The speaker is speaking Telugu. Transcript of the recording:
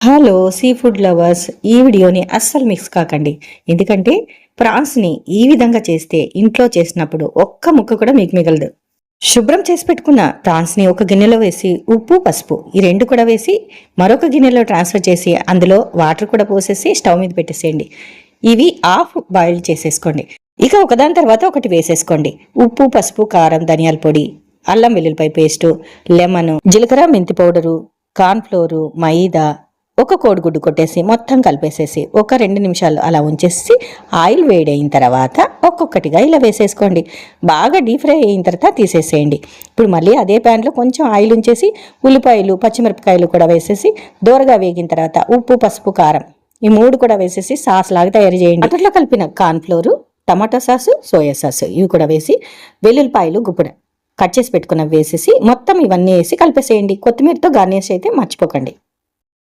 హలో సీ ఫుడ్ లవర్స్, ఈ వీడియోని అస్సలు మిక్స్ కాకండి. ఎందుకంటే ప్రాన్స్ని ఈ విధంగా చేస్తే ఇంట్లో చేసినప్పుడు ఒక్క ముక్క కూడా మీకు మిగలదు. శుభ్రం చేసి పెట్టుకున్న ప్రాన్స్ని ఒక గిన్నెలో వేసి ఉప్పు పసుపు ఈ రెండు కూడా వేసి మరొక గిన్నెలో ట్రాన్స్ఫర్ చేసి అందులో వాటర్ కూడా పోసేసి స్టవ్ మీద పెట్టేసేయండి. ఇవి హాఫ్ బాయిల్ చేసేసుకోండి. ఇక ఒకదాని తర్వాత ఒకటి వేసేసుకోండి. ఉప్పు పసుపు కారం ధనియాల పొడి అల్లం వెల్లుల్లిపాయ పేస్టు లెమన్ జీలకర్ర మెంతి పౌడరు కార్న్ఫ్లోరు మైదా ఒక కోడిగుడ్డు కొట్టేసి మొత్తం కలిపేసేసి ఒక 2 నిమిషాలు అలా ఉంచేసి ఆయిల్ వేడైన తర్వాత ఒక్కొక్కటిగా ఇలా వేసేసుకోండి. బాగా డీప్ ఫ్రై అయిన తర్వాత తీసేసేయండి. ఇప్పుడు మళ్ళీ అదే ప్యాన్లో కొంచెం ఆయిల్ ఉంచేసి ఉల్లిపాయలు పచ్చిమిరపకాయలు కూడా వేసేసి దోరగా వేగిన తర్వాత ఉప్పు పసుపు కారం ఈ 3 కూడా వేసేసి సాస్ లాగా తయారు చేయండి. అట్లా కలిపిన cornflour tomato sauce soya sauce ఇవి కూడా వేసి వెల్లుల్లిపాయలు గుప్పుడు కట్ చేసి పెట్టుకున్నవి వేసేసి మొత్తం ఇవన్నీ వేసి కలిపేసేయండి. కొత్తిమీరతో గార్నిష్ అయితే మర్చిపోకండి.